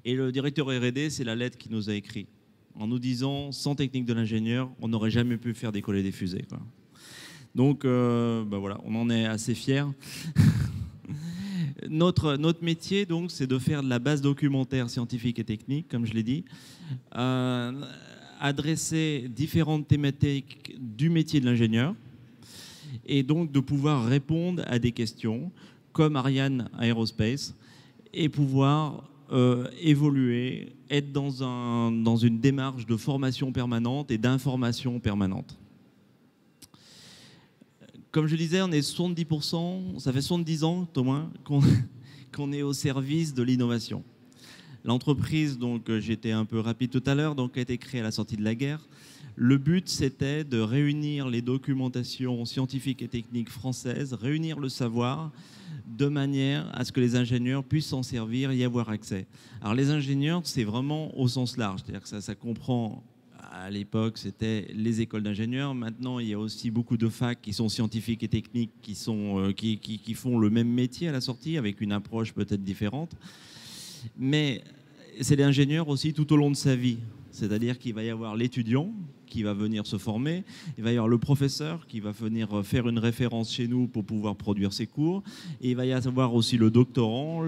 Et le directeur R&D, c'est la lettre qu'il nous a écrite, en nous disant, sans technique de l'ingénieur, on n'aurait jamais pu faire décoller des fusées, quoi. Donc, voilà, on en est assez fiers. Notre métier, donc, c'est de faire de la base documentaire scientifique et technique, comme je l'ai dit, adresser différentes thématiques du métier de l'ingénieur et donc de pouvoir répondre à des questions comme Ariane Aerospace et pouvoir évoluer, être dans une démarche de formation permanente et d'information permanente. Comme je disais, on est 70%, ça fait 70 ans au moins qu'on est au service de l'innovation. L'entreprise, donc j'étais un peu rapide tout à l'heure, donc a été créée à la sortie de la guerre. Le but, c'était de réunir les documentations scientifiques et techniques françaises, réunir le savoir de manière à ce que les ingénieurs puissent s'en servir et y avoir accès. Alors les ingénieurs, c'est vraiment au sens large, c'est-à-dire que ça comprend, à l'époque, c'était les écoles d'ingénieurs. Maintenant, il y a aussi beaucoup de facs qui sont scientifiques et techniques, qui font le même métier à la sortie, avec une approche peut-être différente. Mais c'est l'ingénieur aussi tout au long de sa vie. C'est-à-dire qu'il va y avoir l'étudiant qui va venir se former, il va y avoir le professeur qui va venir faire une référence chez nous pour pouvoir produire ses cours, et il va y avoir aussi le doctorant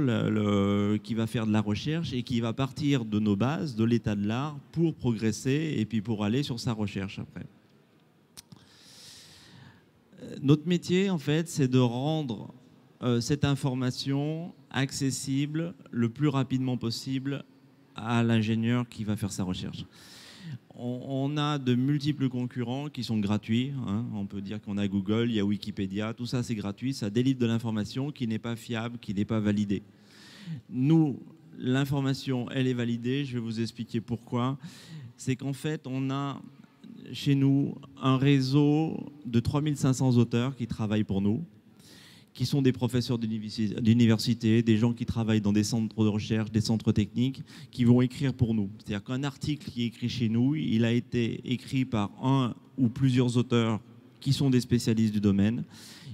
qui va faire de la recherche et qui va partir de nos bases, de l'état de l'art, pour progresser et puis pour aller sur sa recherche après. Notre métier, en fait, c'est de rendre cette information accessible le plus rapidement possible à l'ingénieur qui va faire sa recherche. On a de multiples concurrents qui sont gratuits. Hein. On peut dire qu'on a Google, il y a Wikipédia, tout ça c'est gratuit, ça délivre de l'information qui n'est pas fiable, qui n'est pas validée. Nous, l'information, elle est validée. Je vais vous expliquer pourquoi. C'est qu'en fait, on a chez nous un réseau de 3500 auteurs qui travaillent pour nous, qui sont des professeurs d'université, des gens qui travaillent dans des centres de recherche, des centres techniques, qui vont écrire pour nous. C'est-à-dire qu'un article qui est écrit chez nous, il a été écrit par un ou plusieurs auteurs qui sont des spécialistes du domaine.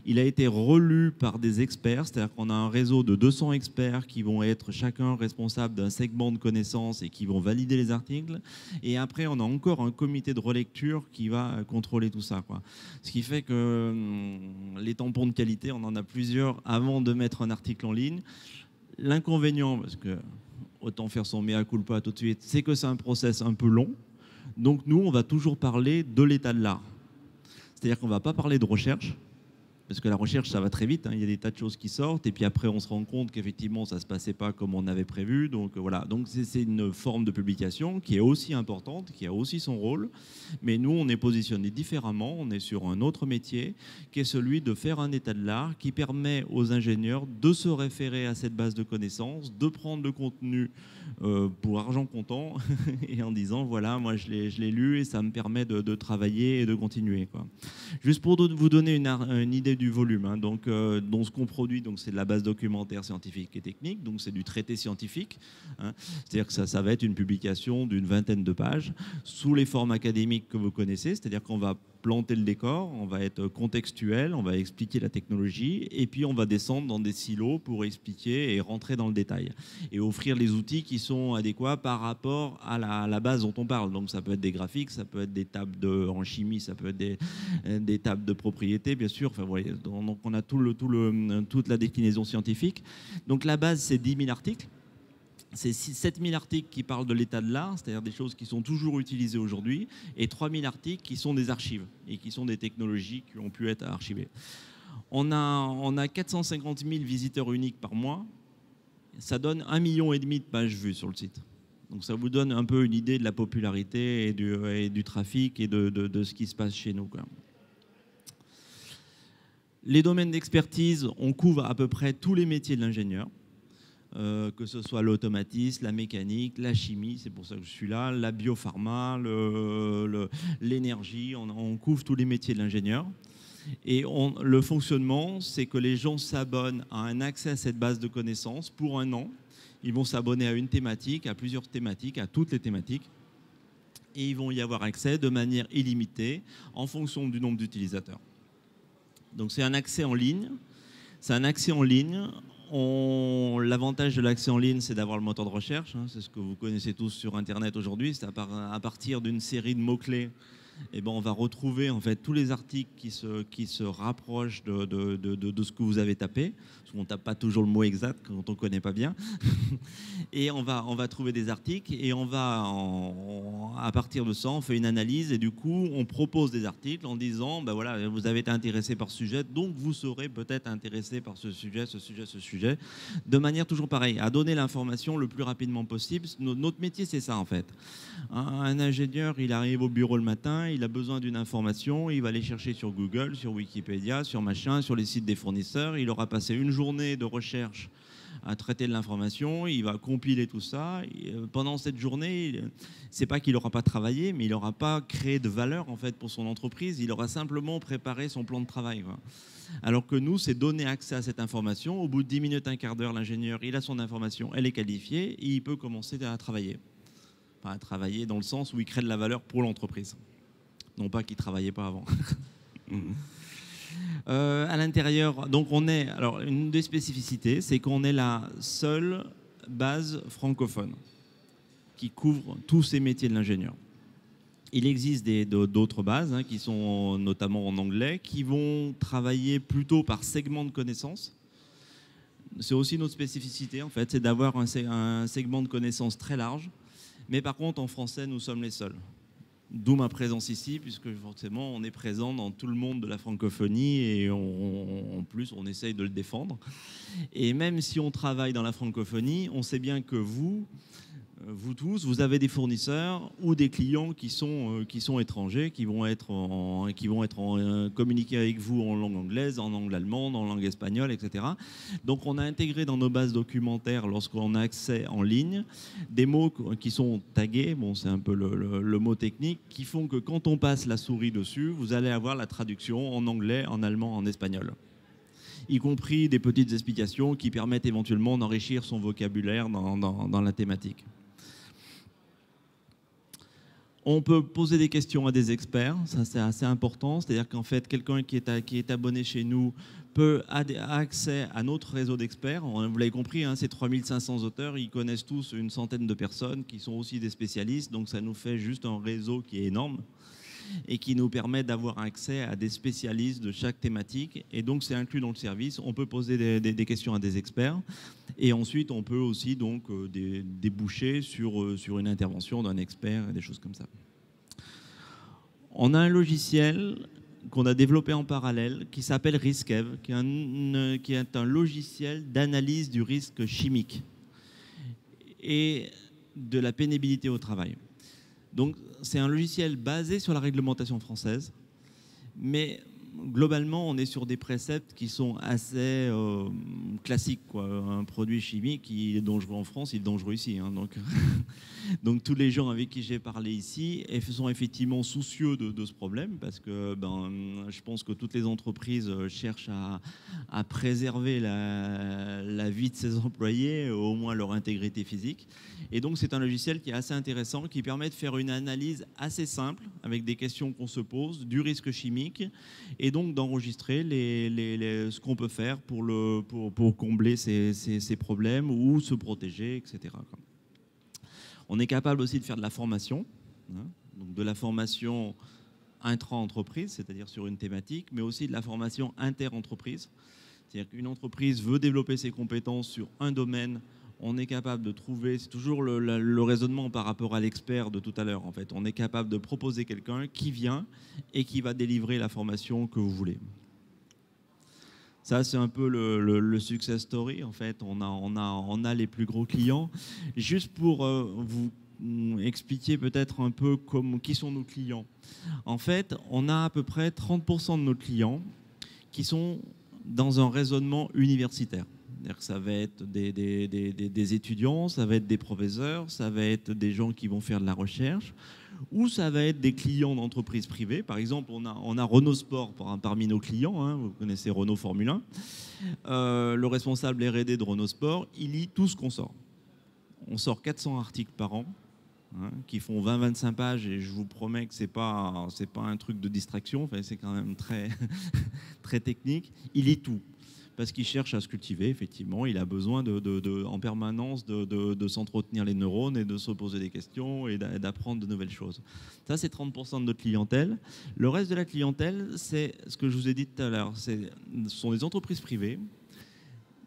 Il a été relu par des experts, c'est-à-dire qu'on a un réseau de 200 experts qui vont être chacun responsable d'un segment de connaissances et qui vont valider les articles. Et après, on a encore un comité de relecture qui va contrôler tout ça, quoi. Ce qui fait que les tampons de qualité, on en a plusieurs avant de mettre un article en ligne. L'inconvénient, parce que autant faire son mea culpa tout de suite, c'est que c'est un process un peu long. Donc nous, on va toujours parler de l'état de l'art. C'est-à-dire qu'on ne va pas parler de recherche, parce que la recherche, ça va très vite, hein. Il y a des tas de choses qui sortent, et puis après, on se rend compte qu'effectivement, ça ne se passait pas comme on avait prévu. Donc voilà, donc c'est une forme de publication qui est aussi importante, qui a aussi son rôle, mais nous, on est positionné différemment, on est sur un autre métier, qui est celui de faire un état de l'art, qui permet aux ingénieurs de se référer à cette base de connaissances, de prendre le contenu pour argent comptant, et en disant, voilà, moi, je l'ai lu, et ça me permet de travailler et de continuer, quoi. Juste pour vous donner une idée du volume, hein, donc, ce qu'on produit, donc, c'est de la base documentaire scientifique et technique, donc c'est du traité scientifique, hein. C'est-à-dire que ça va être une publication d'une 20aine de pages, sous les formes académiques que vous connaissez, c'est-à-dire qu'on va planter le décor, on va être contextuel, on va expliquer la technologie, et puis on va descendre dans des silos pour expliquer et rentrer dans le détail, et offrir les outils qui sont adéquats par rapport à la base dont on parle. Donc ça peut être des graphiques, ça peut être des tables en chimie, ça peut être des tables de propriété, bien sûr. Enfin, vous voyez, donc on a toute la déclinaison scientifique. Donc la base, c'est 10 000 articles. C'est 7 000 articles qui parlent de l'état de l'art, c'est-à-dire des choses qui sont toujours utilisées aujourd'hui, et 3 000 articles qui sont des archives et qui sont des technologies qui ont pu être archivées. On a 450 000 visiteurs uniques par mois. Ça donne 1,5 million de pages vues sur le site. Donc ça vous donne un peu une idée de la popularité et du trafic et de ce qui se passe chez nous, quoi. Les domaines d'expertise, on couvre à peu près tous les métiers de l'ingénieur. Que ce soit l'automatisme, la mécanique, la chimie, c'est pour ça que je suis là, la biopharma, l'énergie, on couvre tous les métiers de l'ingénieur. Et le fonctionnement, c'est que les gens s'abonnent à un accès à cette base de connaissances pour 1 an. Ils vont s'abonner à une thématique, à plusieurs thématiques, à toutes les thématiques. Et ils vont y avoir accès de manière illimitée en fonction du nombre d'utilisateurs. Donc c'est un accès en ligne. C'est un accès en ligne. L'avantage de l'accès en ligne, c'est d'avoir le moteur de recherche, hein, c'est ce que vous connaissez tous sur Internet aujourd'hui. C'est à partir d'une série de mots-clés, eh ben, on va retrouver en fait tous les articles qui se rapprochent de ce que vous avez tapé. Parce qu'on ne tape pas toujours le mot exact quand on ne connaît pas bien. Et on va trouver des articles et à partir de ça, on fait une analyse et du coup, on propose des articles en disant, ben voilà, vous avez été intéressé par ce sujet, donc vous serez peut-être intéressé par ce sujet, de manière toujours pareille, à donner l'information le plus rapidement possible. Notre métier, c'est ça en fait. Un ingénieur, il arrive au bureau le matin, il a besoin d'une information, il va aller chercher sur Google, sur Wikipédia, sur machin, sur les sites des fournisseurs. Il aura passé une journée de recherche à traiter de l'information, il va compiler tout ça. Pendant cette journée, c'est pas qu'il n'aura pas travaillé, mais il n'aura pas créé de valeur en fait pour son entreprise. Il aura simplement préparé son plan de travail, quoi. Alors que nous, c'est donner accès à cette information. Au bout de 10 minutes, un quart d'heure, l'ingénieur, il a son information, elle est qualifiée et il peut commencer à travailler. Enfin, à travailler dans le sens où il crée de la valeur pour l'entreprise. Non pas qu'il ne travaillait pas avant. À l'intérieur, donc alors une des spécificités, c'est qu'on est la seule base francophone qui couvre tous ces métiers de l'ingénieur. Il existe d'autres bases, hein, qui sont notamment en anglais, qui vont travailler plutôt par segment de connaissances. C'est aussi notre spécificité, en fait, c'est d'avoir un segment de connaissances très large. Mais par contre, en français, nous sommes les seuls. D'où ma présence ici, puisque forcément, on est présent dans tout le monde de la francophonie et en plus, on essaye de le défendre. Et même si on travaille dans la francophonie, on sait bien que vous, vous tous, vous avez des fournisseurs ou des clients qui sont étrangers, qui vont être communiquer avec vous en langue anglaise, en langue allemande, en langue espagnole, etc. Donc on a intégré dans nos bases documentaires, lorsqu'on a accès en ligne, des mots qui sont tagués, bon c'est un peu le mot technique, qui font que quand on passe la souris dessus, vous allez avoir la traduction en anglais, en allemand, en espagnol, y compris des petites explications qui permettent éventuellement d'enrichir son vocabulaire dans la thématique. On peut poser des questions à des experts, ça c'est assez important, c'est-à-dire qu'en fait quelqu'un qui est abonné chez nous a accès à notre réseau d'experts. Vous l'avez compris, hein, ces 3500 auteurs, ils connaissent tous une centaine de personnes qui sont aussi des spécialistes, donc ça nous fait juste un réseau qui est énorme et qui nous permet d'avoir accès à des spécialistes de chaque thématique. Et donc, c'est inclus dans le service. On peut poser des questions à des experts. Et ensuite, on peut aussi donc, déboucher sur une intervention d'un expert et des choses comme ça. On a un logiciel qu'on a développé en parallèle qui s'appelle RiskEv, qui est un logiciel d'analyse du risque chimique et de la pénibilité au travail. Donc, c'est un logiciel basé sur la réglementation française, mais globalement, on est sur des préceptes qui sont assez classiques, quoi. Un produit chimique qui est dangereux en France, il est dangereux ici, hein, donc tous les gens avec qui j'ai parlé ici sont effectivement soucieux de ce problème, parce que je pense que toutes les entreprises cherchent à préserver la vie de ses employés, au moins leur intégrité physique. Et donc c'est un logiciel qui est assez intéressant, qui permet de faire une analyse assez simple, avec des questions qu'on se pose, du risque chimique, et donc d'enregistrer ce qu'on peut faire pour combler ces problèmes ou se protéger, etc. On est capable aussi de faire de la formation, hein, donc de la formation intra-entreprise, c'est-à-dire sur une thématique, mais aussi de la formation inter-entreprise. C'est-à-dire qu'une entreprise veut développer ses compétences sur un domaine, on est capable de trouver, c'est toujours le raisonnement par rapport à l'expert de tout à l'heure, en fait. On est capable de proposer quelqu'un qui vient et qui va délivrer la formation que vous voulez. Ça, c'est un peu le success story, en fait. On a les plus gros clients. Juste pour vous expliquer peut-être un peu qui sont nos clients. En fait, on a à peu près 30% de nos clients qui sont dans un raisonnement universitaire. C'est-à-dire que ça va être des étudiants, ça va être des professeurs, ça va être des gens qui vont faire de la recherche, ou ça va être des clients d'entreprises privées. Par exemple, on a Renault Sport parmi nos clients, hein, vous connaissez Renault Formule 1. Le responsable R&D de Renault Sport, il lit tout ce qu'on sort. On sort 400 articles par an, hein, qui font 20-25 pages, et je vous promets que c'est pas un truc de distraction, enfin, c'est quand même très, très technique. Il lit tout, parce qu'il cherche à se cultiver, effectivement. Il a besoin en permanence de s'entretenir les neurones et de se poser des questions et d'apprendre de nouvelles choses. Ça, c'est 30% de notre clientèle. Le reste de la clientèle, c'est ce que je vous ai dit tout à l'heure. Ce sont des entreprises privées,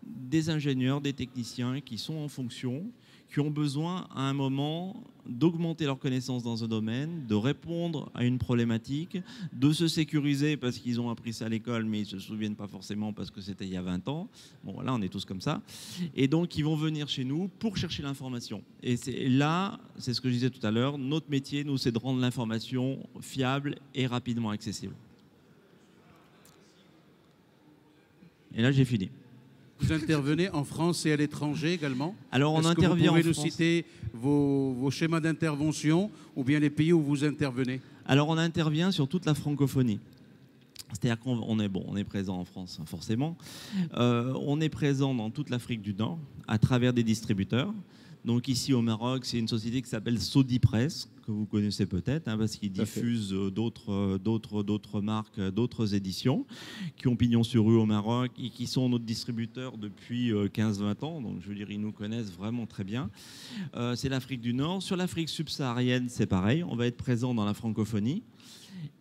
des ingénieurs, des techniciens qui sont en fonction, qui ont besoin à un moment d'augmenter leurs connaissances dans un domaine, de répondre à une problématique, de se sécuriser parce qu'ils ont appris ça à l'école, mais ils ne se souviennent pas forcément parce que c'était il y a 20 ans. Bon, voilà, on est tous comme ça. Et donc, ils vont venir chez nous pour chercher l'information. Et là, c'est ce que je disais tout à l'heure, notre métier, nous, c'est de rendre l'information fiable et rapidement accessible. Et là, j'ai fini. Vous intervenez en France et à l'étranger également? Alors, on intervient en France. Vous pouvez nous citer vos schémas d'intervention ou bien les pays où vous intervenez? Alors, on intervient sur toute la francophonie. C'est-à-dire qu'on est présent en France, forcément. On est présent dans toute l'Afrique du Nord à travers des distributeurs. Donc ici au Maroc, c'est une société qui s'appelle Saudi Press, que vous connaissez peut-être, hein, parce qu'ils diffusent d'autres marques, d'autres éditions, qui ont pignon sur rue au Maroc et qui sont notre distributeur depuis 15-20 ans. Donc je veux dire, ils nous connaissent vraiment très bien. C'est l'Afrique du Nord. Sur l'Afrique subsaharienne, c'est pareil. On va être présent dans la francophonie.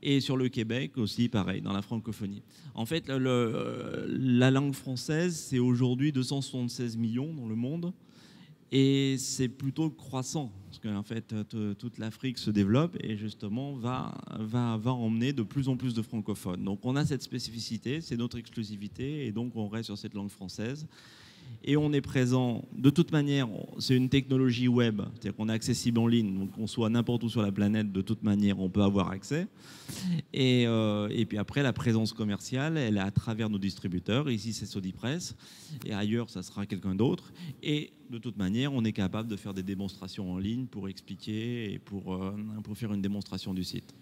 Et sur le Québec aussi, pareil, dans la francophonie. En fait, la langue française, c'est aujourd'hui 276 millions dans le monde. Et c'est plutôt croissant, parce qu'en fait, toute l'Afrique se développe et justement va emmener de plus en plus de francophones. Donc on a cette spécificité, c'est notre exclusivité, et donc on reste sur cette langue française. Et on est présent, de toute manière, c'est une technologie web, c'est-à-dire qu'on est accessible en ligne, donc qu'on soit n'importe où sur la planète, de toute manière, on peut avoir accès. Et puis après, la présence commerciale, elle est à travers nos distributeurs. Ici, c'est Sodipress, et ailleurs, ça sera quelqu'un d'autre. Et de toute manière, on est capable de faire des démonstrations en ligne pour expliquer et pour faire une démonstration du site.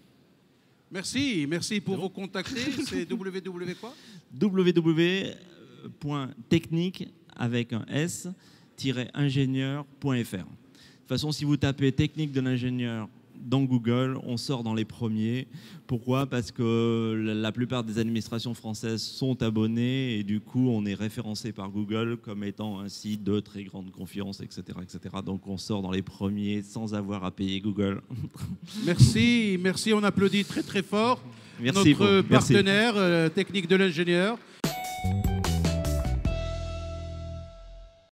Merci pour vous contacter. C'est www quoi? www.technique avec un s-ingénieur.fr. De toute façon, si vous tapez technique de l'ingénieur dans Google, on sort dans les premiers. Pourquoi? Parce que la plupart des administrations françaises sont abonnées et du coup, on est référencé par Google comme étant un site de très grande confiance, etc., etc. Donc, on sort dans les premiers sans avoir à payer Google. Merci. On applaudit très très fort Merci notre beaucoup. Merci. partenaire technique de l'ingénieur.